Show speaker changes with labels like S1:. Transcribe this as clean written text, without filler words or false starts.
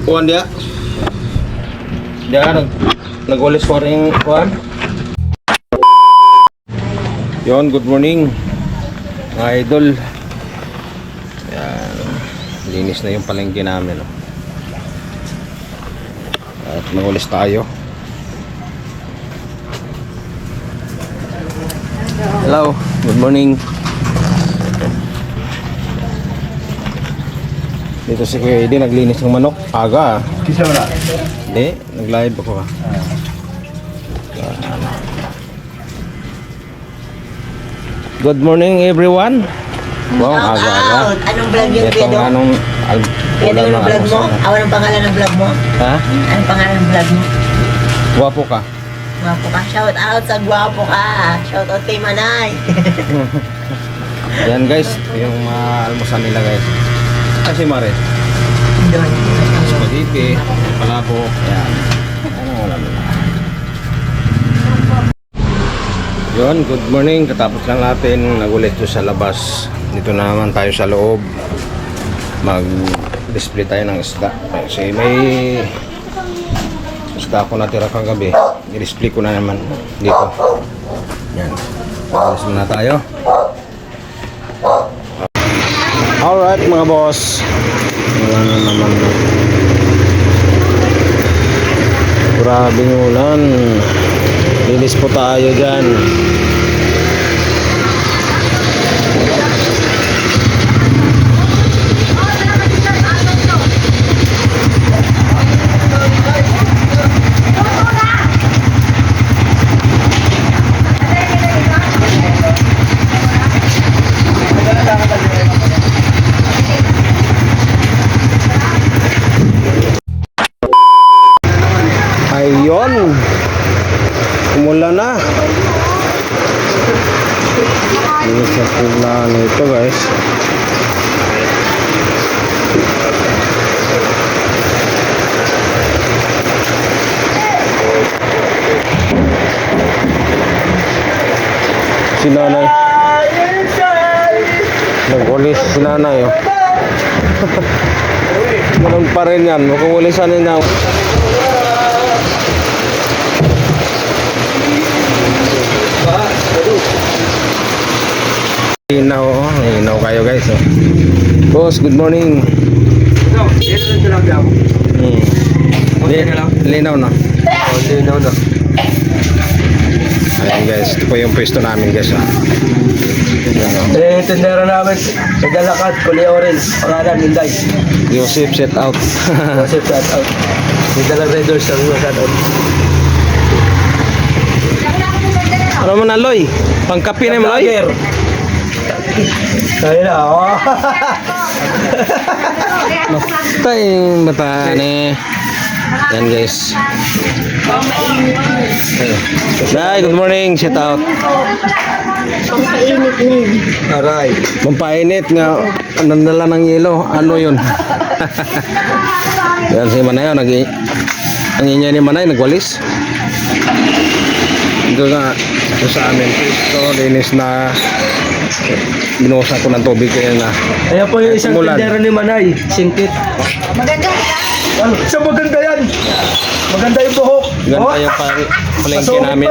S1: Kuan dia. Dia nag-ulis ko rin kuan. Yon, good morning mga idol. Yan, linis na yung palengke namin, no? At mag-ulis tayo. Hello, good morning. Dito si Kuya Eddie naglinis ng manok. Aga.
S2: Kisa wala?
S1: Hindi, nag-live ako. Good morning everyone. Wow, aga-aga.
S3: Anong vlog yung
S1: Ito
S3: Pedro?
S1: anong
S3: Pedro yung vlog mo? Anong pangalan ng vlog mo?
S1: Ha?
S3: Anong pangalan ng vlog mo?
S1: Gwapo ka.
S3: Gwapo ka. Shout out sa gwapo ka. Shout out kay Manay.
S1: Yan guys, yung almusan nila guys. Kasi Mare,
S3: Doon.
S1: spaghetti, palabok, yan. Ano wala nila. Yun, good morning. Katapos lang natin nagulit doon sa labas. Dito naman tayo sa loob. Mag-display tayo ng isda. Kasi may isda ako natira kagabi. I-display ko na naman dito. Yan. Alis muna tayo. Alright mga boss. Wala na naman. Grabing ulan. Linis po tayo dyan. Ayun, umulan na. Ini sa pula nito guys. Si nanay nag-ulis si nanay, oh. Ganun pa rin yan, mag-uulisan nila. Inaw kayo guys, oh. Boss, good morning. Linaw na. Linaw na. Ayan guys, ito po yung pwesto namin guys, oh.
S2: Tendera namin sa Galakad, Kulay Orange, pangalan Minday.
S1: Joseph set out.
S2: Joseph shout out. May dalang vendors sa mga shout out.
S1: Ano mo na Loy? Pangkapi na mo Loy?
S2: Kaya na, oh.
S1: Matay mata ni. Yan guys. Day, good morning, shout out.
S3: Pampainit na.
S2: Aray.
S1: Mampainit nga nandala ng yelo. Ano yun? Yan si Manay, ang inya ni Manay nagwalis. Ito nga ito sa amin. Ito linis na binuhusan ko ng tubig kaya na.
S2: Ayan po yung isang tendera ni Manay, singkit.
S3: Maganda.
S2: Ano? Siya maganda yan. Maganda yung buhok.
S1: Ganda yung palengke namin.